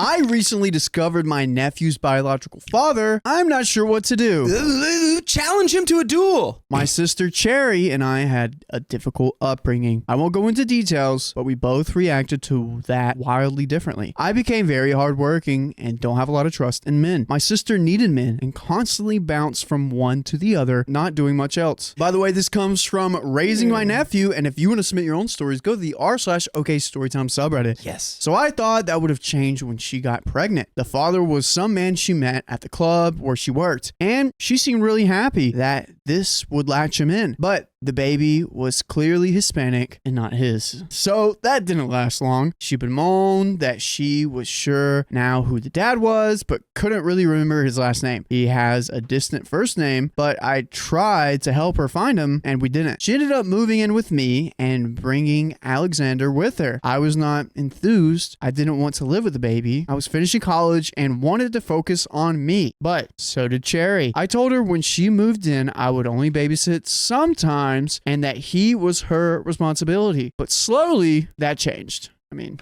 I recently discovered my nephew's biological father. I'm not sure what to do. Challenge him to a duel. My sister Cherry and I had a difficult upbringing. I won't go into details, but we both reacted to that wildly differently. I became very hardworking and don't have a lot of trust in men. My sister needed men and constantly bounced from one to the other, not doing much else. By the way, this comes from raising my nephew, and if you want to submit your own stories, go to the r/OK Storytime subreddit. Yes. So I thought that would have changed when she got pregnant. The father was some man she met at the club where she worked, and she seemed really happy that this would latch him in. But the baby was clearly Hispanic and not his. So that didn't last long. She bemoaned that she was sure now who the dad was, but couldn't really remember his last name. He has a distant first name, but I tried to help her find him, and we didn't. She ended up moving in with me and bringing Alexander with her. I was not enthused. I didn't want to live with the baby. I was finishing college and wanted to focus on me, but so did Cherry. I told her when she moved in, I would only babysit sometimes and that he was her responsibility. But slowly that changed. I mean,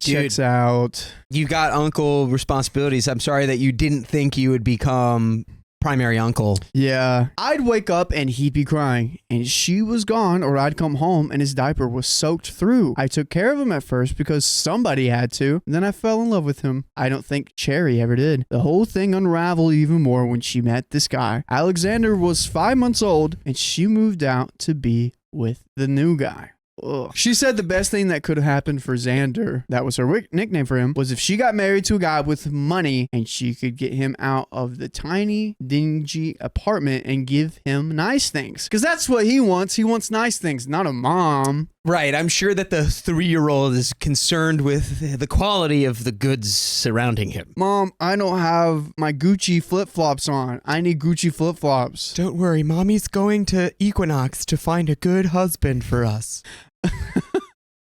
checks out. You got uncle responsibilities. I'm sorry that you didn't think you would become primary uncle. Yeah. I'd wake up and he'd be crying and she was gone, or I'd come home and his diaper was soaked through. I took care of him at first because somebody had to, and then I fell in love with him. I don't think Cherry ever did. The whole thing unraveled even more when she met this guy. Alexander was 5 months old and she moved out to be with the new guy. Ugh. She said the best thing that could have happened for Xander, that was her nickname for him, was if she got married to a guy with money and she could get him out of the tiny, dingy apartment and give him nice things. Because that's what he wants. He wants nice things, not a mom. Right. I'm sure that the 3-year-old is concerned with the quality of the goods surrounding him. Mom, I don't have my Gucci flip-flops on. I need Gucci flip-flops. Don't worry. Mommy's going to Equinox to find a good husband for us.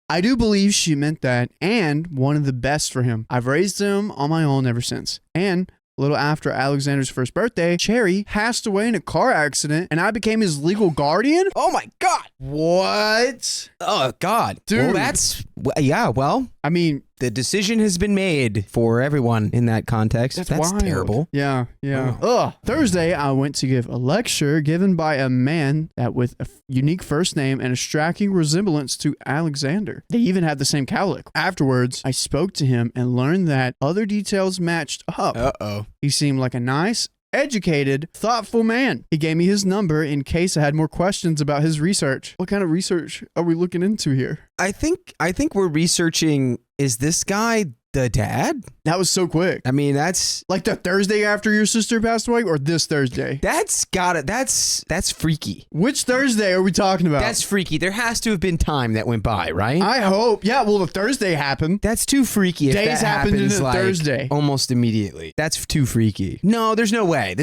I do believe she meant that and wanted the best for him. I've raised him on my own ever since. And a little after Alexander's first birthday, Cherry passed away in a car accident and I became his legal guardian. Oh my God. What? Oh God. Dude. Well, yeah, well, I mean, the decision has been made for everyone in that context. That's wild. terrible. Yeah. Ugh. Thursday, I went to give a lecture given by a man that with a unique first name and a striking resemblance to Alexander. They even had the same cowlick. Afterwards, I spoke to him and learned that other details matched up. Uh-oh. He seemed like a nice, educated, thoughtful man. He gave me his number in case I had more questions about his research. What kind of research are we looking into here? I think we're researching, is this guy the dad? That was so quick. I mean, that's like the Thursday after your sister passed away, or this Thursday? That's freaky. Which Thursday are we talking about? That's freaky. There has to have been time that went by, right? I hope. Yeah, well, the Thursday happened. That's too freaky. If Days that happened in happens, a like, Thursday. Almost immediately. That's too freaky. No, there's no way.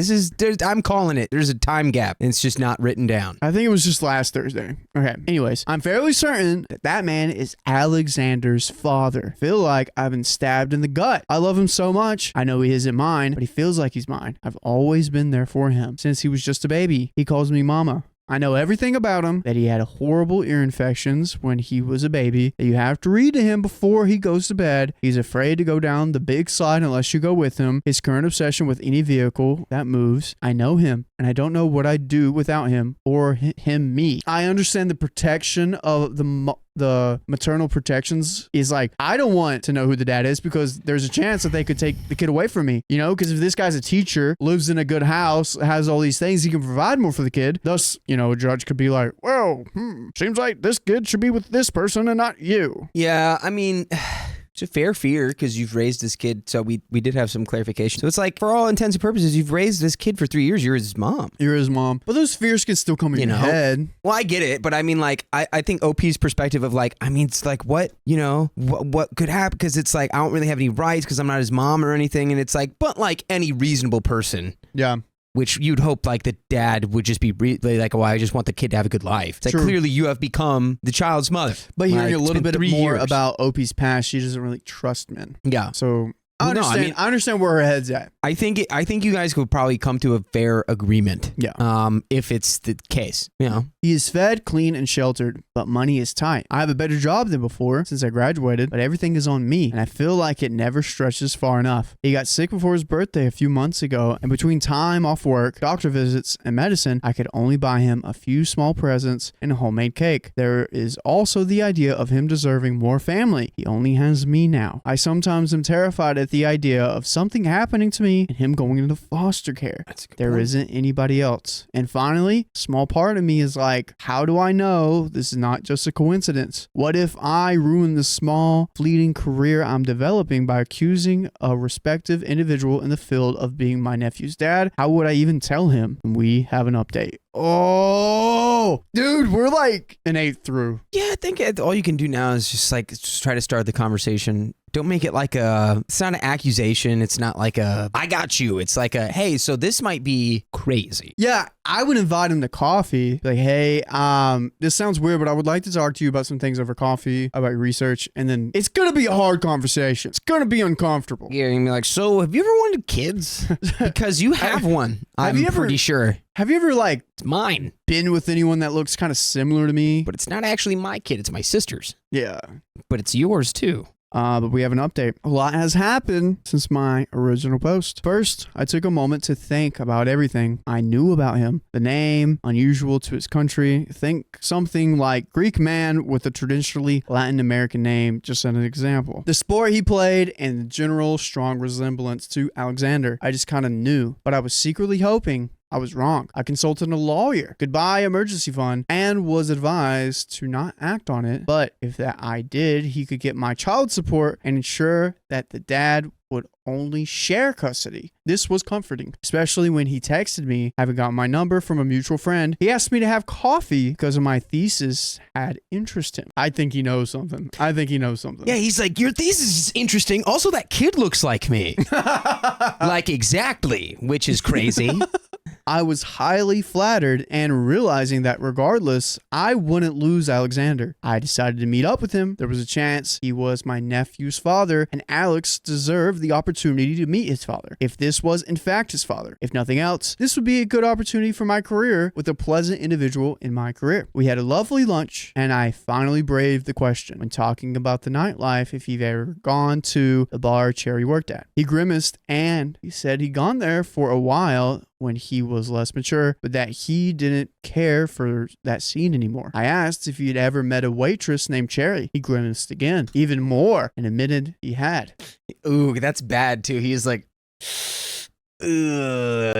I'm calling it. There's a time gap, and it's just not written down. I think it was just last Thursday. Okay. Anyways, I'm fairly certain that man is Alexander's father. I feel like I've been stabbed in the gut. I love him so much. I know he isn't mine, but he feels like he's mine. I've always been there for him since he was just a baby. He calls me mama. I know everything about him, that he had horrible ear infections when he was a baby, that you have to read to him before he goes to bed. He's afraid to go down the big slide unless you go with him. His current obsession with any vehicle that moves. I know him, and I don't know what I'd do without him or him me. I understand the protection of the maternal protections is like, I don't want to know who the dad is because there's a chance that they could take the kid away from me, you know, because if this guy's a teacher, lives in a good house, has all these things, he can provide more for the kid. Thus, you know, a judge could be like, well, seems like this kid should be with this person and not you. Yeah, I mean, it's a fair fear because you've raised this kid. So we did have some clarification. So it's like, for all intents and purposes, you've raised this kid for 3 years. You're his mom. You're his mom. But those fears can still come in your head. Well, I get it. But I mean, like, I think OP's perspective of like, I mean, it's like, what, you know, what could happen? Because it's like, I don't really have any rights because I'm not his mom or anything. And it's like, but like any reasonable person. Yeah. Which you'd hope like the dad would just be really like, oh, I just want the kid to have a good life. It's like, True. Clearly you have become the child's mother. But hearing like, a little bit more years. about OP's past, she doesn't really trust men. Yeah. So I Well, no, understand. I understand where her head's at. I think you guys could probably come to a fair agreement. Yeah. If it's the case, you know. He is fed, clean, and sheltered, but money is tight. I have a better job than before since I graduated, but everything is on me, and I feel like it never stretches far enough. He got sick before his birthday a few months ago, and between time off work, doctor visits, and medicine, I could only buy him a few small presents and a homemade cake. There is also the idea of him deserving more family. He only has me now. I sometimes am terrified at the idea of something happening to me and him going into foster care. There isn't anybody else. And finally, a small part of me is like, how do I know this is not just a coincidence? What if I ruin the small, fleeting career I'm developing by accusing a respective individual in the field of being my nephew's dad? How would I even tell him? And we have an update. Oh, dude, we're like an 8 through. Yeah, I think all you can do now is just try to start the conversation. Don't make it it's not an accusation. It's not like I got you. It's like hey, so this might be crazy. Yeah, I would invite him to coffee. Like, hey, this sounds weird, but I would like to talk to you about some things over coffee, about your research. And then it's going to be a hard conversation. It's going to be uncomfortable. Yeah, you're going to be like, so have you ever wanted kids? Because you have one. I'm pretty sure. Have you ever It's mine. been with anyone that looks kind of similar to me? But it's not actually my kid. It's my sister's. Yeah. But it's yours too. But we have an update. A lot has happened since my original post. First, I took a moment to think about everything I knew about him. The name, unusual to his country. Think something like Greek man with a traditionally Latin American name, just as an example. The sport he played and the general strong resemblance to Alexander. I just kind of knew, but I was secretly hoping I was wrong. I consulted a lawyer, goodbye emergency fund, and was advised to not act on it. But if that I did, he could get my child support and ensure that the dad would only share custody. This was comforting, especially when he texted me, having got my number from a mutual friend. He asked me to have coffee because of my thesis had interest him. I think he knows something. Yeah, he's like, your thesis is interesting. Also, that kid looks like me. Like exactly, which is crazy. I was highly flattered and realizing that regardless, I wouldn't lose Alexander. I decided to meet up with him. There was a chance he was my nephew's father, and Alex deserved the opportunity to meet his father, if this was in fact his father. If nothing else, this would be a good opportunity for my career with a pleasant individual in my career. We had a lovely lunch, and I finally braved the question when talking about the nightlife if he'd ever gone to the bar Cherry worked at. He grimaced, and he said he'd gone there for a while when he was less mature, but that he didn't care for that scene anymore. I asked if he'd ever met a waitress named Cherry. He grimaced again, even more, and admitted he had. Ooh, that's bad too. He's like,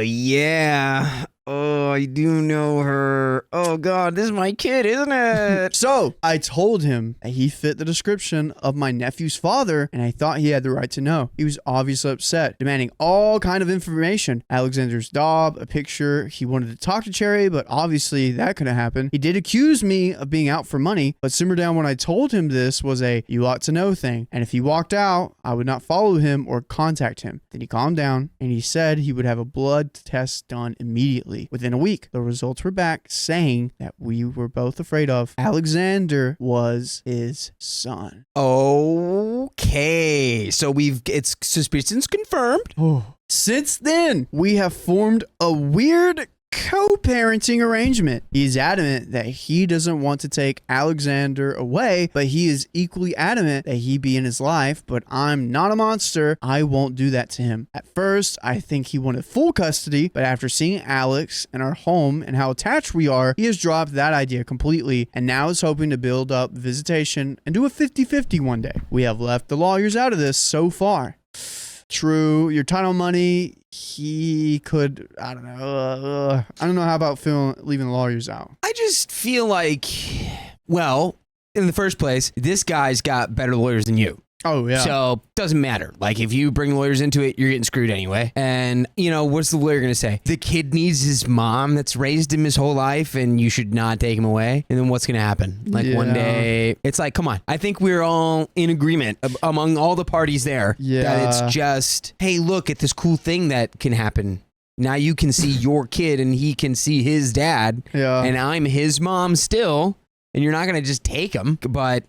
yeah. Oh, I do know her. Oh, God, this is my kid, isn't it? So I told him that he fit the description of my nephew's father, and I thought he had the right to know. He was obviously upset, demanding all kind of information. Alexander's dog, a picture. He wanted to talk to Cherry, but obviously that couldn't happen. He did accuse me of being out for money, but simmered down when I told him this was a you ought to know thing. And if he walked out, I would not follow him or contact him. Then he calmed down, and he said he would have a blood test done immediately. Within a week, the results were back saying that we were both afraid of. Alexander was his son. Okay. So it's suspicions confirmed. Since then, we have formed a weird co-parenting arrangement. He's adamant that he doesn't want to take Alexander away, but he is equally adamant that he be in his life, but I'm not a monster. I won't do that to him. At first, I think he wanted full custody, but after seeing Alex and our home and how attached we are, he has dropped that idea completely and now is hoping to build up visitation and do a 50-50 one day. We have left the lawyers out of this so far. True, your title money, he could, I don't know how about leaving the lawyers out. I just feel like, well, in the first place, this guy's got better lawyers than you. Oh, yeah. So, doesn't matter. Like, if you bring lawyers into it, you're getting screwed anyway. And, what's the lawyer going to say? The kid needs his mom that's raised him his whole life, and you should not take him away. And then what's going to happen? Like, one day, it's like, come on. I think we're all in agreement among all the parties there that it's just, hey, look at this cool thing that can happen. Now you can see your kid, and he can see his dad. Yeah. And I'm his mom still, and you're not going to just take him, but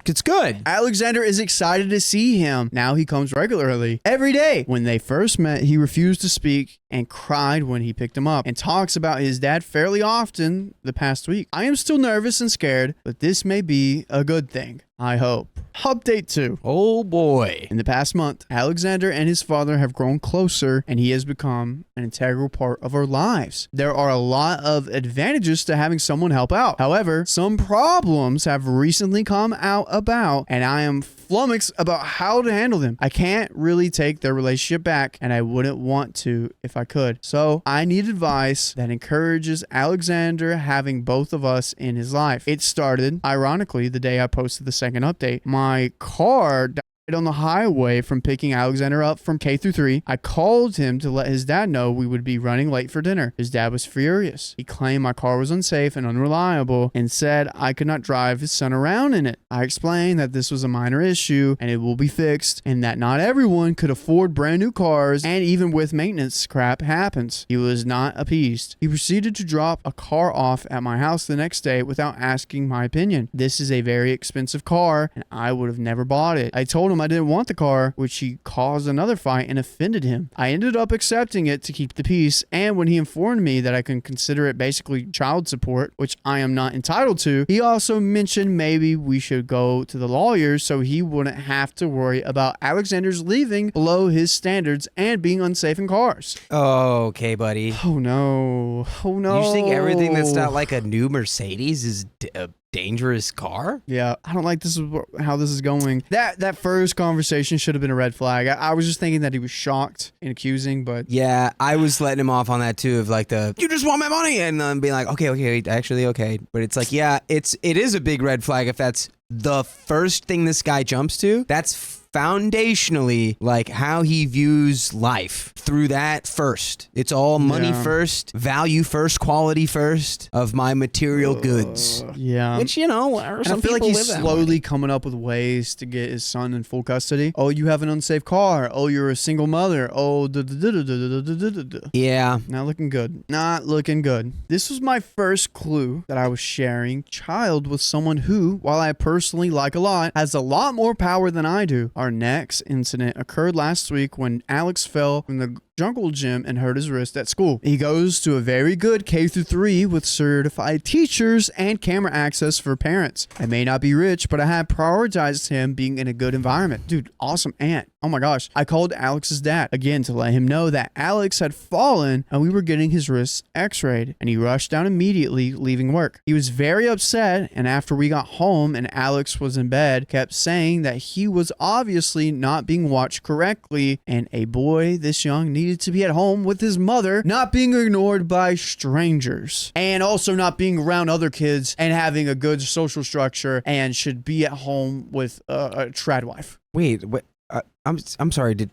It's good. Alexander is excited to see him. Now he comes regularly. Every day. When they first met, he refused to speak and cried when he picked him up and talks about his dad fairly often the past week. I am still nervous and scared, but this may be a good thing. I hope. Update 2. Oh boy. In the past month, Alexander and his father have grown closer and he has become an integral part of our lives. There are a lot of advantages to having someone help out. However, some problems have recently come out about and I am flummoxed about how to handle them. I can't really take their relationship back and I wouldn't want to if I could. So I need advice that encourages Alexander having both of us in his life. It started, ironically, the day I posted the second update. My car died on the highway from picking Alexander up from K through 3. I called him to let his dad know we would be running late for dinner. His dad was furious. He claimed my car was unsafe and unreliable and said I could not drive his son around in it. I explained that this was a minor issue and it will be fixed and that not everyone could afford brand new cars and even with maintenance crap happens. He was not appeased. He proceeded to drop a car off at my house the next day without asking my opinion. This is a very expensive car and I would have never bought it. I told him I didn't want the car, which he caused another fight and offended him. I ended up accepting it to keep the peace, and when he informed me that I can consider it basically child support, which I am not entitled to, he also mentioned maybe we should go to the lawyers so he wouldn't have to worry about Alexander's leaving below his standards and being unsafe in cars. Okay, buddy. Oh no. Oh no. You just think everything that's not like a new Mercedes is a dangerous car? Yeah, I don't like this is how this is going. That first conversation should have been a red flag. I was just thinking that he was shocked and accusing, but yeah, I was letting him off on that too, of like you just want my money, and then being like, okay, actually okay. But it's like, yeah, it is a big red flag if that's the first thing this guy jumps to. That's foundationally like how he views life through that first. It's all money first, value first, quality first of my material goods. Yeah. Which, you know, some I feel like people he's live that slowly way. coming up with ways to get his son in full custody. Oh, you have an unsafe car. Oh, you're a single mother. Oh, Yeah. not looking good. Not looking good. This was my first clue that I was sharing child with someone who, while I personally like a lot, has a lot more power than I do. Our next incident occurred last week when Alex fell from the jungle gym and hurt his wrist at school. He goes to a very good K through 3 with certified teachers and camera access for parents. I may not be rich, but I have prioritized him being in a good environment. Dude, awesome aunt. Oh my gosh. I called Alex's dad again to let him know that Alex had fallen and we were getting his wrists x-rayed, and he rushed down immediately, leaving work. He was very upset, and after we got home and Alex was in bed, kept saying that he was obviously not being watched correctly, and a boy this young needed to be at home with his mother, not being ignored by strangers, and also not being around other kids and having a good social structure, and should be at home with a trad wife. Wait, I'm sorry. Did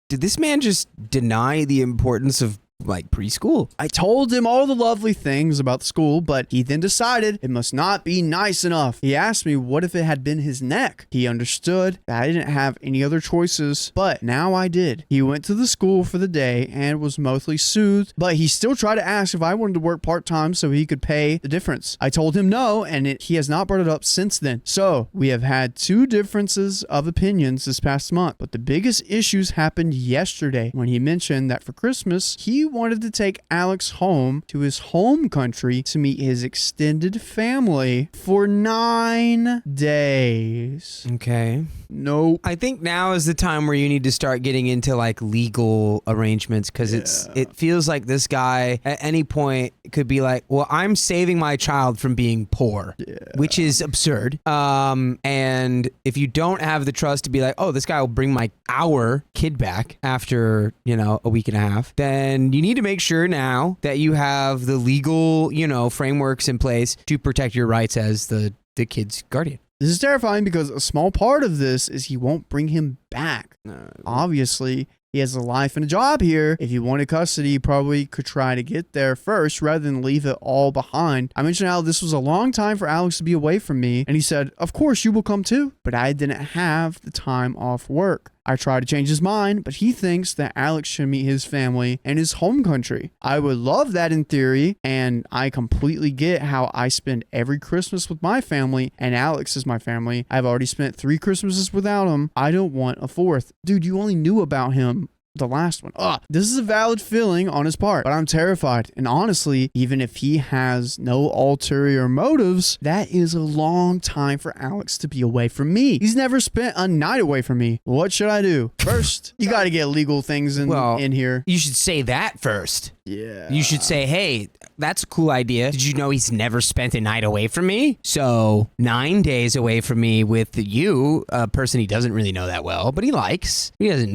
this man just deny the importance of like preschool? I told him all the lovely things about the school, but he then decided it must not be nice enough. He asked me what if it had been his neck. He understood that I didn't have any other choices, but now I did. He went to the school for the day and was mostly soothed, but he still tried to ask if I wanted to work part-time so he could pay the difference. I told him no, and he has not brought it up since then. So we have had 2 differences of opinions this past month, but the biggest issues happened yesterday when he mentioned that for Christmas, he wanted to take Alex home to his home country to meet his extended family for 9 days. Okay. Nope. I think now is the time where you need to start getting into like legal arrangements, because it feels like this guy at any point could be like, well, I'm saving my child from being poor, which is absurd. And if you don't have the trust to be like, oh, this guy will bring our kid back after, a week and a half, then you need to make sure now that you have the legal, frameworks in place to protect your rights as the kid's guardian. This is terrifying because a small part of this is he won't bring him back. Obviously, he has a life and a job here. If he wanted custody, he probably could try to get there first rather than leave it all behind. I mentioned how this was a long time for Alex to be away from me, and he said, of course you will come too, but I didn't have the time off work. I try to change his mind, but he thinks that Alex should meet his family in his home country. I would love that in theory, and I completely get how I spend every Christmas with my family, and Alex is my family. I've already spent 3 Christmases without him. I don't want a 4th. Dude, you only knew about him the last one. This is a valid feeling on his part, but I'm terrified. And honestly, even if he has no ulterior motives, that is a long time for Alex to be away from me. He's never spent a night away from me. What should I do? First, you got to get legal things in here. You should say that first. Yeah. You should say, hey, that's a cool idea. Did you know he's never spent a night away from me? So 9 days away from me with you, a person he doesn't really know that well, but he likes. He doesn't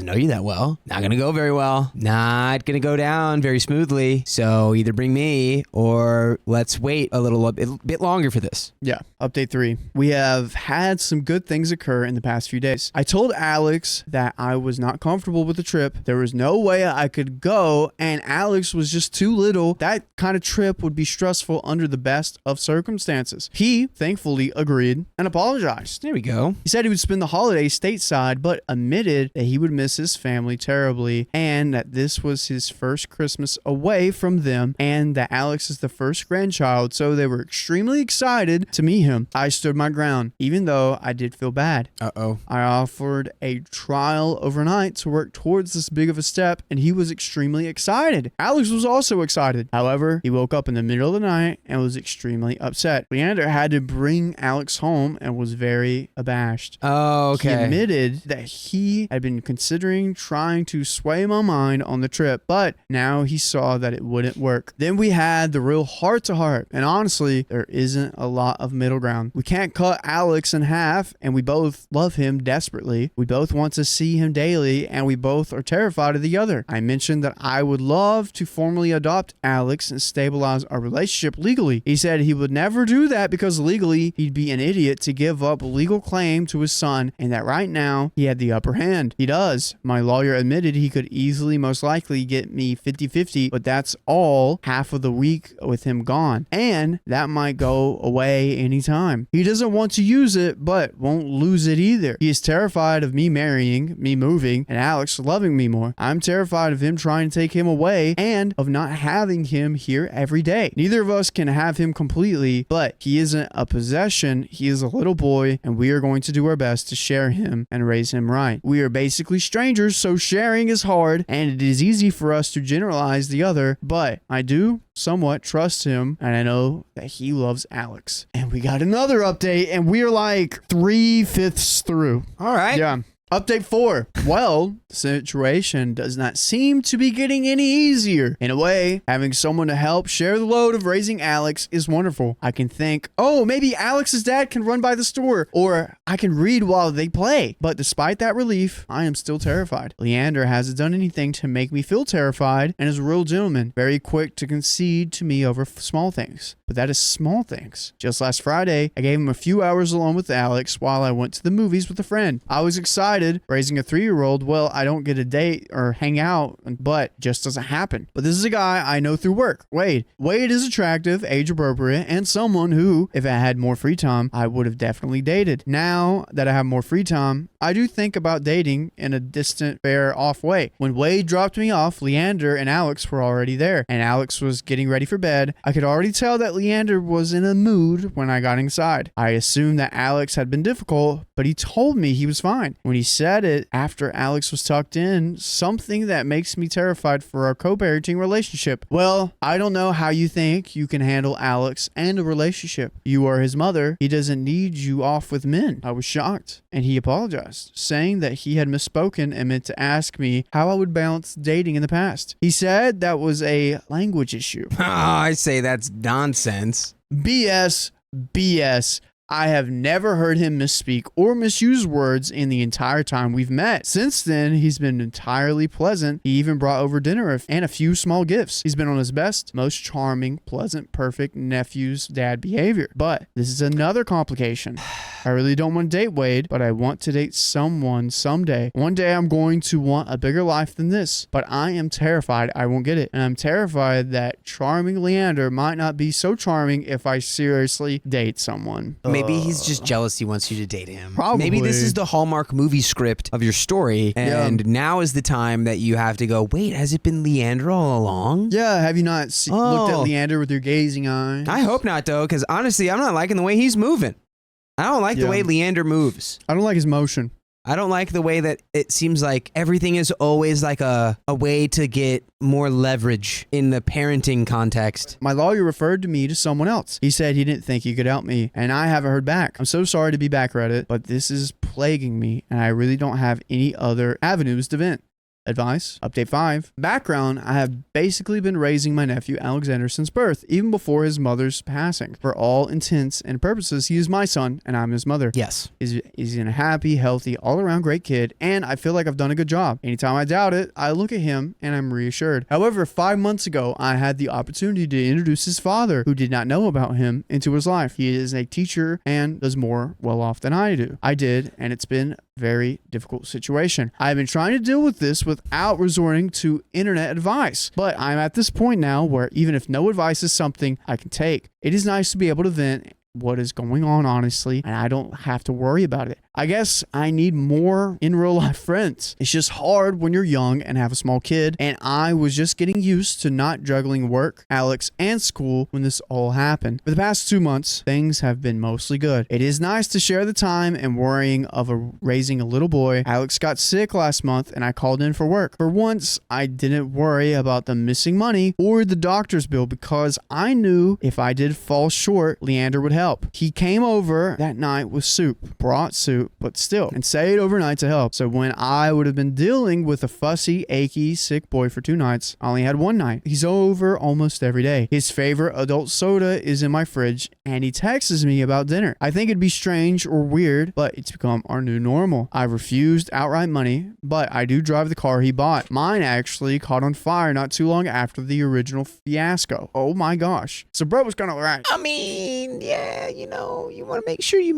know you that well. Not going to go very well. Not going to go down very smoothly. So either bring me or let's wait a bit longer for this. Yeah. Update 3. We have had some good things occur in the past few days. I told Alex that I was not comfortable with the trip. There was no way I could go, and Alex was just too little. That kind of trip would be stressful under the best of circumstances. He thankfully agreed and apologized. There we go. He said he would spend the holidays stateside, but admitted that he would miss his family terribly and that this was his first Christmas away from them and that Alex is the first grandchild, so they were extremely excited to meet him. I stood my ground, even though I did feel bad. Uh-oh. I offered a trial overnight to work towards this big of a step, and he was extremely excited. Alex was also excited. However, he woke up in the middle of the night and was extremely upset. Leander had to bring Alex home and was very abashed. Oh, okay. He admitted that he had been considering trying to sway my mind on the trip, but now he saw that it wouldn't work. Then we had the real heart-to-heart, and honestly, there isn't a lot of middle ground. We can't cut Alex in half, and we both love him desperately. We both want to see him daily, and we both are terrified of the other. I mentioned that I would love to formally adopt Alex and stabilize our relationship legally. He said he would never do that because legally he'd be an idiot to give up legal claim to his son, and that right now he had the upper hand. He does. My lawyer admitted he could easily, most likely, get me 50-50, but that's all half of the week with him gone, and that might go away anytime. He doesn't want to use it, but won't lose it either. He is terrified of me marrying, me moving, and Alex loving me more. I'm terrified of him trying to take him away and of not having him here every day. Neither of us can have him completely, but he isn't a possession. He is a little boy, and we are going to do our best to share him and raise him right. We are basically strangers, so sharing is hard, and it is easy for us to generalize the other, but I do somewhat trust him, and I know that he loves Alex. And we got another update, and we are like 3/5 through. All right. Yeah. Update 4. Well, the situation does not seem to be getting any easier. In a way, having someone to help share the load of raising Alex is wonderful. I can think, oh, maybe Alex's dad can run by the store, or I can read while they play. But despite that relief, I am still terrified. Leander hasn't done anything to make me feel terrified and is a real gentleman, very quick to concede to me over small things. But that is small things. Just last Friday, I gave him a few hours alone with Alex while I went to the movies with a friend. I was excited. Raising a 3-year-old, well, I don't get a date or hang out, but it just doesn't happen. But this is a guy I know through work, Wade. Wade is attractive, age appropriate, and someone who, if I had more free time, I would have definitely dated. Now that I have more free time, I do think about dating in a distant, fair, off way. When Wade dropped me off, Leander and Alex were already there, and Alex was getting ready for bed. I could already tell that Leander was in a mood when I got inside. I assumed that Alex had been difficult, but he told me he was fine. When he said it after Alex was tucked in, something that makes me terrified for our co-parenting relationship. Well, I don't know how you think you can handle Alex and a relationship. You are his mother. He doesn't need you off with men. I was shocked, and he apologized, saying that he had misspoken and meant to ask me how I would balance dating in the past. He said that was a language issue. I say that's nonsense. BS. I have never heard him misspeak or misuse words in the entire time we've met. Since then, he's been entirely pleasant. He even brought over dinner and a few small gifts. He's been on his best, most charming, pleasant, perfect nephew's dad behavior. But this is another complication. I really don't want to date Wade, but I want to date someone someday. One day I'm going to want a bigger life than this, but I am terrified I won't get it. And I'm terrified that charming Leander might not be so charming if I seriously date someone. maybe he's just jealous he wants you to date him. Probably. Maybe this is the Hallmark movie script of your story, and now is the time that you have to go, wait, has it been Leander all along? Yeah, have you not looked at Leander with your gazing eye? I hope not, though, because honestly, I'm not liking the way he's moving. I don't like the way Leander moves. I don't like his motion. I don't like the way that it seems like everything is always like a way to get more leverage in the parenting context. My lawyer referred to me to someone else. He said he didn't think he could help me, and I haven't heard back. I'm so sorry to be back, Reddit, but this is plaguing me, and I really don't have any other avenues to vent. Advice. Update 5. Background. I have basically been raising my nephew Alexander since birth, even before his mother's passing. For all intents and purposes, he is my son and I'm his mother. Yes. He's a happy, healthy, all-around great kid, and I feel like I've done a good job. Anytime I doubt it, I look at him and I'm reassured. However, 5 months ago, I had the opportunity to introduce his father, who did not know about him, into his life. He is a teacher and does more well-off than I do. I did, and it's been very difficult situation. I've been trying to deal with this without resorting to internet advice, but I'm at this point now where even if no advice is something I can take, it is nice to be able to vent what is going on honestly, and I don't have to worry about it. I guess I need more in real life friends. It's just hard when you're young and have a small kid, and I was just getting used to not juggling work, Alex, and school when this all happened. For the past 2 months, things have been mostly good. It is nice to share the time and worrying of raising a little boy. Alex got sick last month and I called in for work. For once, I didn't worry about the missing money or the doctor's bill because I knew if I did fall short, Leander would help. He came over that night with soup, brought soup, but still, and stayed overnight to help. So when I would have been dealing with a fussy, achy, sick boy for 2 nights, I only had 1 night. He's over almost every day. His favorite adult soda is in my fridge, and he texts me about dinner. I think it'd be strange or weird, but it's become our new normal. I refused outright money, but I do drive the car he bought. Mine actually caught on fire not too long after the original fiasco. Oh my gosh. So Brett was kind of right. I mean, yeah, you want to make sure you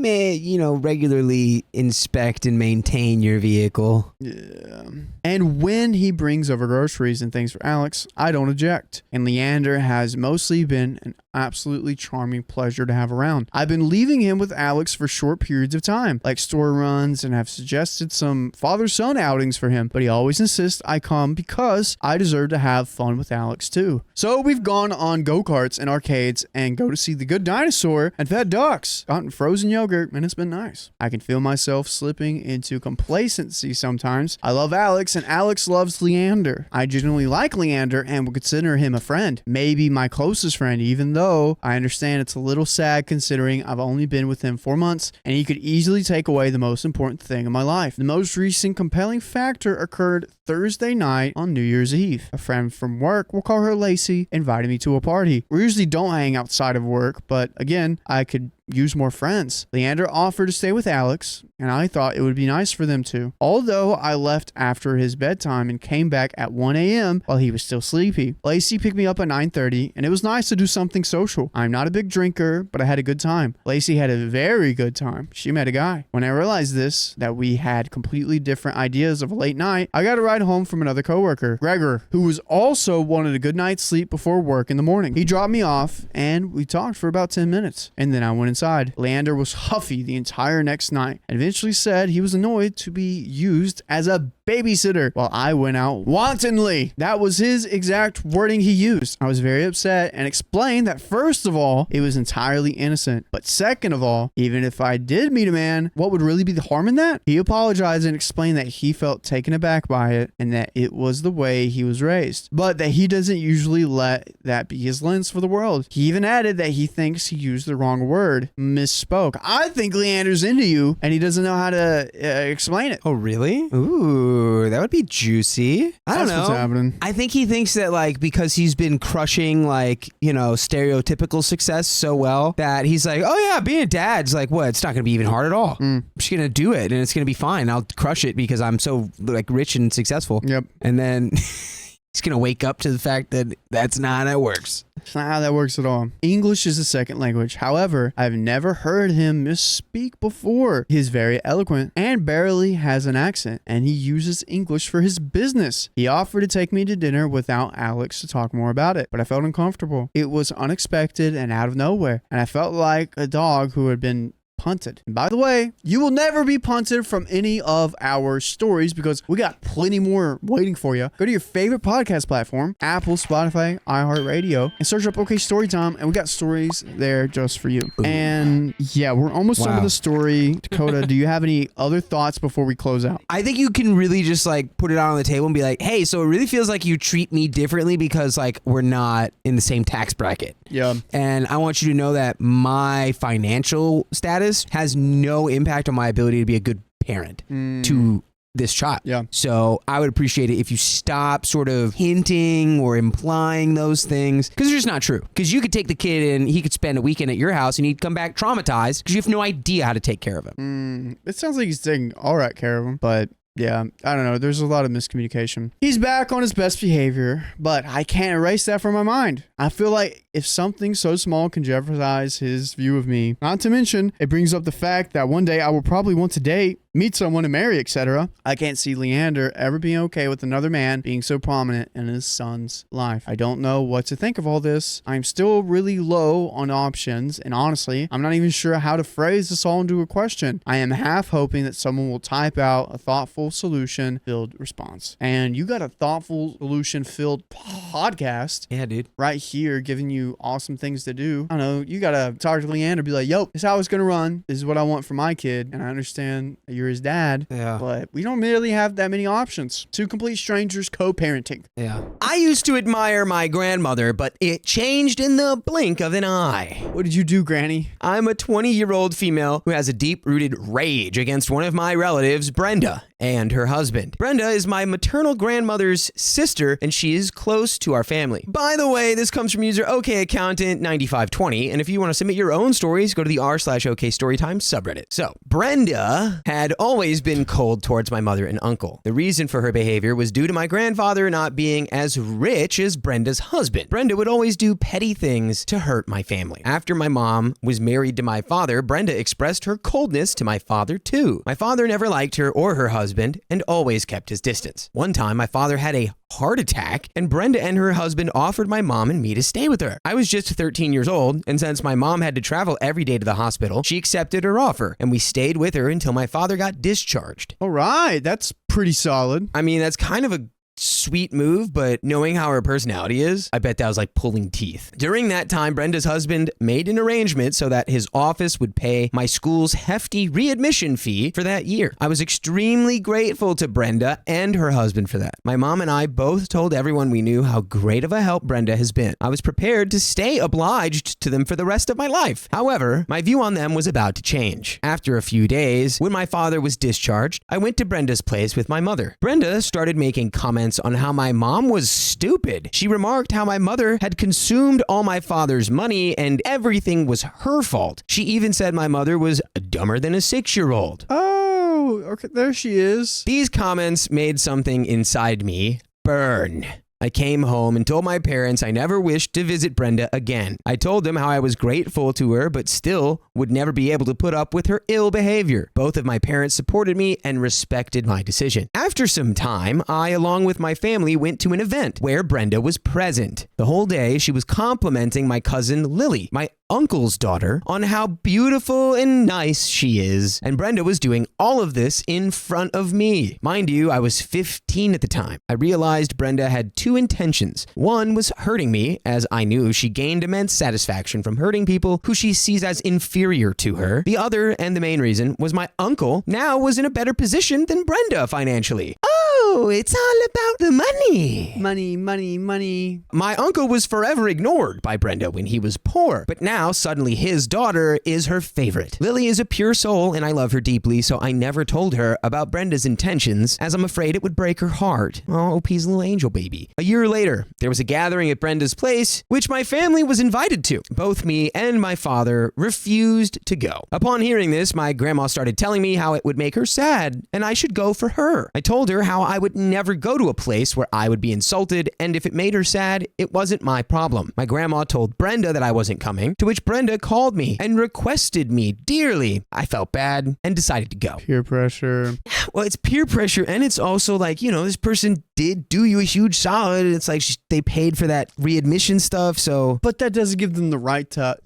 regularly inspect and maintain your vehicle. Yeah. And when he brings over groceries and things for Alex, I don't object. And Leander has mostly been an absolutely charming pleasure to have around. I've been leaving him with Alex for short periods of time, like store runs, and have suggested some father-son outings for him, but he always insists I come because I deserve to have fun with Alex too. So we've gone on go-karts and arcades and go to see The Good Dinosaur and fed ducks, gotten frozen yogurt, and it's been nice. I can feel myself slipping into complacency sometimes. I love Alex and Alex loves Leander. I genuinely like Leander and would consider him a friend, maybe my closest friend, even though I understand it's a little sad considering I've only been with him 4 months and he could easily take away the most important thing in my life. The most recent compelling factor occurred Thursday night on New Year's Eve. A friend from work, we'll call her Lacey, invited me to a party. We usually don't hang outside of work, but again, I could use more friends. Leander offered to stay with Alex, and I thought it would be nice for them to. Although I left after his bedtime and came back at 1 a.m. while he was still sleepy. Lacey picked me up at 9:30, and it was nice to do something social. I'm not a big drinker, but I had a good time. Lacey had a very good time. She met a guy. When I realized this, that we had completely different ideas of a late night, I got a ride home from another coworker, Gregor, who was also wanted a good night's sleep before work in the morning. He dropped me off, and we talked for about 10 minutes, and then I went inside. Leander was huffy the entire next night and eventually said he was annoyed to be used as a babysitter while I went out wantonly. That was his exact wording he used. I was very upset and explained that first of all, it was entirely innocent. But second of all, even if I did meet a man, what would really be the harm in that? He apologized and explained that he felt taken aback by it and that it was the way he was raised, but that he doesn't usually let that be his lens for the world. He even added that he thinks he used the wrong word. Misspoke. I think Leander's into you and he doesn't know how to explain it. Oh, really? Ooh, that would be juicy. I don't know. That's what's happening. I think he thinks that because he's been crushing stereotypical success so well that he's like, oh yeah, being a dad's what? It's not going to be even hard at all. I'm just going to do it and it's going to be fine. I'll crush it because I'm so rich and successful. Yep. And then he's going to wake up to the fact that that's not how that works. It's not how that works at all. English is a second language. However, I've never heard him misspeak before. He is very eloquent and barely has an accent, and he uses English for his business. He offered to take me to dinner without Alex to talk more about it, but I felt uncomfortable. It was unexpected and out of nowhere, and I felt like a dog who had been punted. And by the way, you will never be punted from any of our stories because we got plenty more waiting for you. Go to your favorite podcast platform, Apple, Spotify, iHeartRadio, and search up OK Storytime, and we got stories there just for you. And yeah, we're almost done with the story. Dakota, do you have any other thoughts before we close out? I think you can really just like put it out on the table and be like, hey, so it really feels like you treat me differently because like we're not in the same tax bracket. Yeah. And I want you to know that my financial status has no impact on my ability to be a good parent to this child. Yeah. So I would appreciate it if you stop sort of hinting or implying those things because they're just not true. Because you could take the kid and he could spend a weekend at your house and he'd come back traumatized because you have no idea how to take care of him. It sounds like he's taking all right care of him, but yeah, I don't know. There's a lot of miscommunication. He's back on his best behavior, but I can't erase that from my mind. I feel like if something so small can jeopardize his view of me, not to mention it brings up the fact that one day I will probably want to date, meet someone and marry, etc. I can't see Leander ever being okay with another man being so prominent in his son's life. I don't know what to think of all this. I'm still really low on options, and honestly, I'm not even sure how to phrase this all into a question. I am half hoping that someone will type out a thoughtful solution-filled response. And you got a thoughtful solution-filled podcast. Yeah, dude. Right here, giving you awesome things to do. I don't know. You got to talk to Leander, be like, yo, this is how it's going to run. This is what I want for my kid. And I understand that you're his dad. Yeah. But we don't really have that many options. Two complete strangers co-parenting. Yeah. I used to admire my grandmother, but it changed in the blink of an eye. What did you do, Granny? I'm a 20-year-old female who has a deep-rooted rage against one of my relatives, Brenda, and her husband. Brenda is my maternal grandmother's sister, and she is close to our family. By the way, this comes from user OKAccountant9520, and if you want to submit your own stories, go to the r/OK Storytime subreddit. So, Brenda had always been cold towards my mother and uncle. The reason for her behavior was due to my grandfather not being as rich as Brenda's husband. Brenda would always do petty things to hurt my family. After my mom was married to my father, Brenda expressed her coldness to my father too. My father never liked her or her husband and always kept his distance. One time, my father had a heart attack, and Brenda and her husband offered my mom and me to stay with her. I was just 13 years old, and since my mom had to travel every day to the hospital, she accepted her offer, and we stayed with her until my father got discharged. All right, that's pretty solid. I mean, that's kind of a sweet move, but knowing how her personality is, I bet that was like pulling teeth. During that time, Brenda's husband made an arrangement so that his office would pay my school's hefty readmission fee for that year. I was extremely grateful to Brenda and her husband for that. My mom and I both told everyone we knew how great of a help Brenda has been. I was prepared to stay obliged to them for the rest of my life. However, my view on them was about to change. After a few days, when my father was discharged, I went to Brenda's place with my mother. Brenda started making comments on how my mom was stupid. She remarked how my mother had consumed all my father's money and everything was her fault. She even said my mother was dumber than a 6-year-old. Oh, okay, there she is. These comments made something inside me burn. I came home and told my parents I never wished to visit Brenda again. I told them how I was grateful to her, but still would never be able to put up with her ill behavior. Both of my parents supported me and respected my decision. After some time, I, along with my family, went to an event where Brenda was present. The whole day, she was complimenting my cousin Lily, my uncle's daughter, on how beautiful and nice she is. And Brenda was doing all of this in front of me. Mind you, I was 15 at the time. I realized Brenda had two intentions. One was hurting me, as I knew she gained immense satisfaction from hurting people who she sees as inferior to her. The other, and the main reason, was my uncle now was in a better position than Brenda financially. Oh, it's all about the money. Money, money, money. My uncle was forever ignored by Brenda when he was poor, but now suddenly his daughter is her favorite. Lily is a pure soul and I love her deeply, so I never told her about Brenda's intentions, as I'm afraid it would break her heart. Oh, OP's little angel baby. A year later, there was a gathering at Brenda's place, which my family was invited to. Both me and my father refused to go. Upon hearing this, my grandma started telling me how it would make her sad and I should go for her. I told her how I would never go to a place where I would be insulted, and if it made her sad, it wasn't my problem. My grandma told Brenda that I wasn't coming, to which Brenda called me and requested me dearly. I felt bad and decided to go. Peer pressure. Well, it's peer pressure, and it's also like, this person did do you a huge solid. It's like they paid for that readmission stuff, so. But that doesn't give them the right to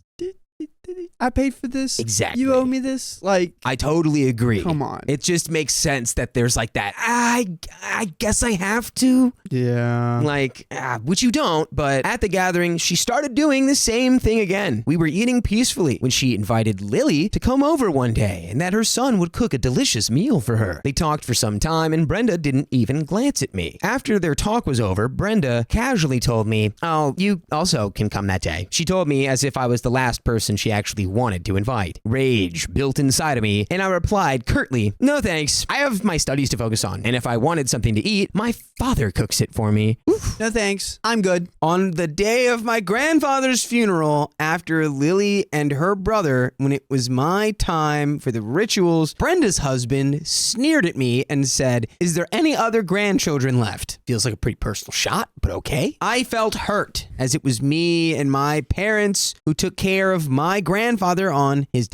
I paid for this. Exactly. You owe me this. Like, I totally agree. come on. It just makes sense that there's like that. I guess I have to. Yeah. Like, which you don't, but at the gathering, she started doing the same thing again. We were eating peacefully when she invited Lily to come over one day and that her son would cook a delicious meal for her. They talked for some time and Brenda didn't even glance at me. After their talk was over, Brenda casually told me, "Oh, you also can come that day." She told me as if I was the last person she actually wanted to invite. Rage built inside of me, and I replied curtly, "No thanks. I have my studies to focus on, and if I wanted something to eat, my father cooks it for me." Oof. No thanks. I'm good. On the day of my grandfather's funeral, after Lily and her brother, when it was my time for the rituals, Brenda's husband sneered at me and said, "Is there any other grandchildren left?" Feels like a pretty personal shot, but okay. I felt hurt, as it was me and my parents who took care of my grandfather on his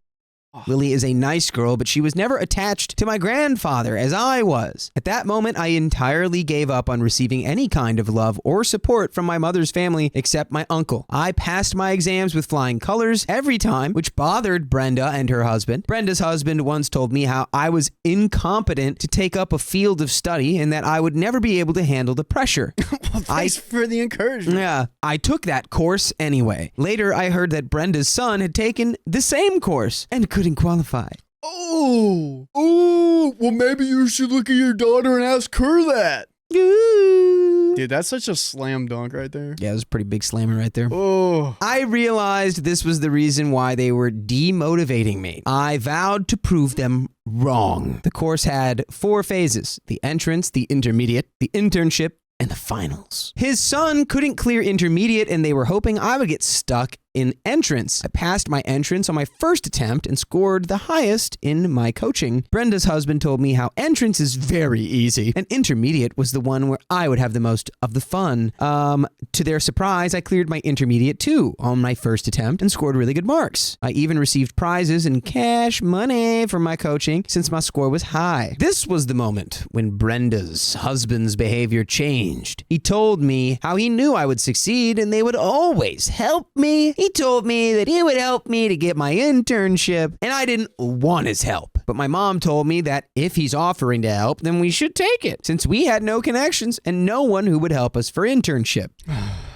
Lily is a nice girl, but she was never attached to my grandfather as I was. At that moment, I entirely gave up on receiving any kind of love or support from my mother's family except my uncle. I passed my exams with flying colors every time, which bothered Brenda and her husband. Brenda's husband once told me how I was incompetent to take up a field of study and that I would never be able to handle the pressure. Well, thanks for the encouragement. Yeah, I took that course anyway. Later, I heard that Brenda's son had taken the same course and couldn't qualify. Oh, well, maybe you should look at your daughter and ask her that. Dude, that's such a slam dunk right there. Yeah, it was a pretty big slammer right there. Oh. I realized this was the reason why they were demotivating me. I vowed to prove them wrong. The course had 4 phases: the entrance, the intermediate, the internship, and the finals. His son couldn't clear intermediate and they were hoping I would get stuck in entrance. I passed my entrance on my first attempt and scored the highest in my coaching. Brenda's husband told me how entrance is very easy and intermediate was the one where I would have the most of the fun. To their surprise, I cleared my intermediate too on my first attempt and scored really good marks. I even received prizes and cash money from my coaching since my score was high. This was the moment when Brenda's husband's behavior changed. He told me how he knew I would succeed and they would always help me. He told me that he would help me to get my internship, and I didn't want his help. But my mom told me that if he's offering to help, then we should take it, since we had no connections and no one who would help us for internship.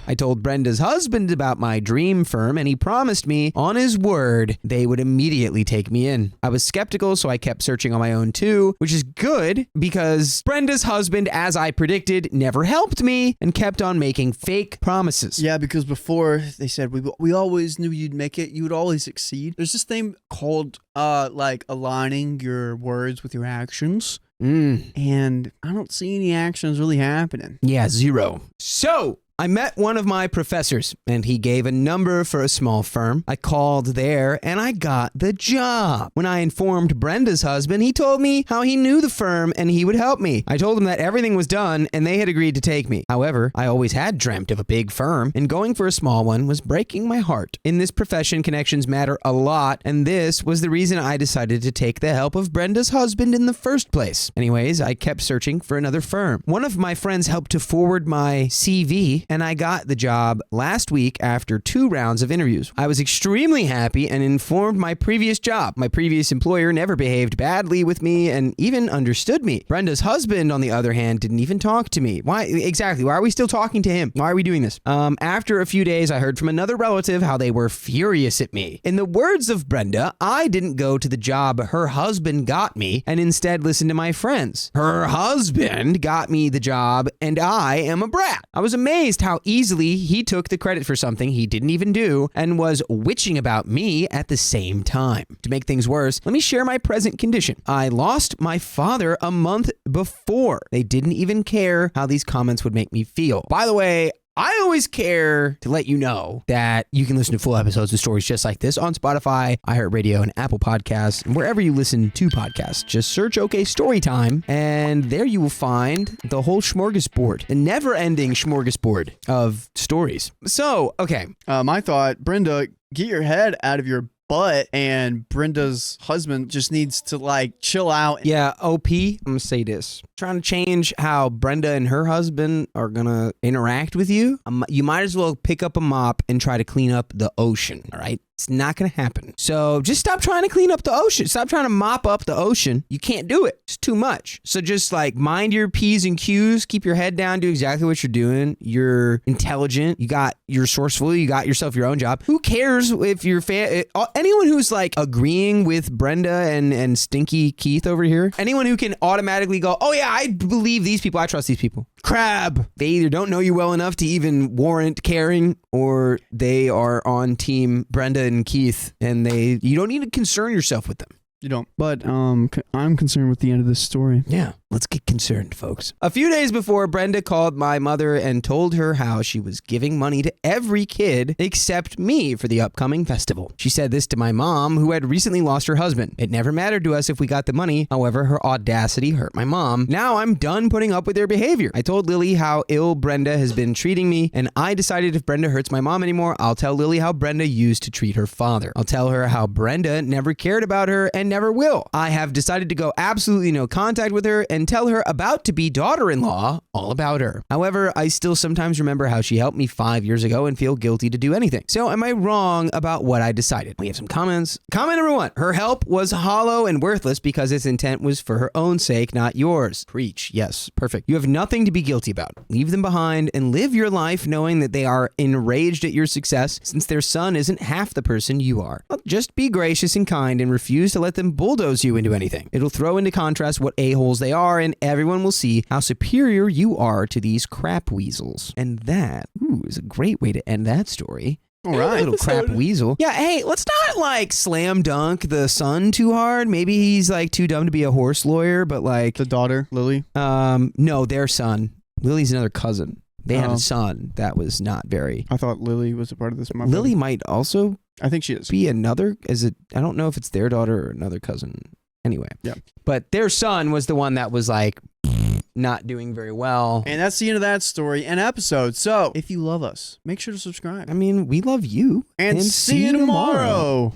I told Brenda's husband about my dream firm, and he promised me, on his word, they would immediately take me in. I was skeptical, so I kept searching on my own too, which is good because Brenda's husband, as I predicted, never helped me and kept on making fake promises. Yeah, because before they said we always knew you'd make it, you would always succeed. There's this thing called like aligning your words with your actions. And I don't see any actions really happening. Yeah, 0. So I met one of my professors and he gave a number for a small firm. I called there and I got the job. When I informed Brenda's husband, he told me how he knew the firm and he would help me. I told him that everything was done and they had agreed to take me. However, I always had dreamt of a big firm and going for a small one was breaking my heart. In this profession, connections matter a lot, and this was the reason I decided to take the help of Brenda's husband in the first place. Anyways, I kept searching for another firm. One of my friends helped to forward my CV and I got the job last week after 2 rounds of interviews. I was extremely happy and informed my previous job. My previous employer never behaved badly with me and even understood me. Brenda's husband, on the other hand, didn't even talk to me. Why exactly? Why are we still talking to him? Why are we doing this? After a few days, I heard from another relative how they were furious at me. In the words of Brenda, I didn't go to the job her husband got me and instead listened to my friends. Her husband got me the job and I am a brat. I was amazed how easily he took the credit for something he didn't even do and was witching about me at the same time. To make things worse, let me share my present condition. I lost my father a month before. They didn't even care how these comments would make me feel. By the way, I always care to let you know that you can listen to full episodes of stories just like this on Spotify, iHeartRadio, and Apple Podcasts, and wherever you listen to podcasts. Just search OK Storytime, and there you will find the whole smorgasbord, the never-ending smorgasbord of stories. So, okay. My thought, Brenda, get your head out of your butt, and Brenda's husband just needs to like chill out. Yeah, OP, I'm gonna say this. Trying to change how Brenda and her husband are gonna interact with you. You might as well pick up a mop and try to clean up the ocean, all right? It's not going to happen. So just stop trying to clean up the ocean. Stop trying to mop up the ocean. You can't do it. It's too much. So just like mind your P's and Q's, keep your head down, do exactly what you're doing. You're intelligent. You're resourceful. You got yourself your own job. Who cares if you're anyone who's like agreeing with Brenda and Stinky Keith over here, anyone who can automatically go, oh yeah, I believe these people. I trust these people. Crab. They either don't know you well enough to even warrant caring, or they are on team Brenda and Keith, and you don't need to concern yourself with them. You don't. But I'm concerned with the end of this story. Yeah. Let's get concerned, folks. A few days before, Brenda called my mother and told her how she was giving money to every kid except me for the upcoming festival. She said this to my mom, who had recently lost her husband. It never mattered to us if we got the money. However, her audacity hurt my mom. Now I'm done putting up with their behavior. I told Lily how ill Brenda has been treating me, and I decided if Brenda hurts my mom anymore, I'll tell Lily how Brenda used to treat her father. I'll tell her how Brenda never cared about her and never will. I have decided to go absolutely no contact with her and tell her about to be daughter-in-law all about her. However, I still sometimes remember how she helped me 5 years ago and feel guilty to do anything. So am I wrong about what I decided? We have some comments. Comment number 1. Her help was hollow and worthless because its intent was for her own sake, not yours. Preach. Yes. Perfect. You have nothing to be guilty about. Leave them behind and live your life knowing that they are enraged at your success since their son isn't half the person you are. Just be gracious and kind and refuse to let them bulldoze you into anything. It'll throw into contrast what a-holes they are, and everyone will see how superior you are to these crap weasels. And that is a great way to end that story. All right. Little crap weasel. Yeah, hey, let's not like slam dunk the son too hard. Maybe he's like too dumb to be a horse lawyer, but like the daughter, Lily. No, their son. Lily's another cousin. They had a son that was not very. I thought Lily was a part of this. Lily might also. I think she is. Be another. I don't know if it's their daughter or another cousin. Anyway. Yeah. But their son was the one that was like not doing very well. And that's the end of that story and episode. So if you love us, make sure to subscribe. I mean, we love you. And see you tomorrow.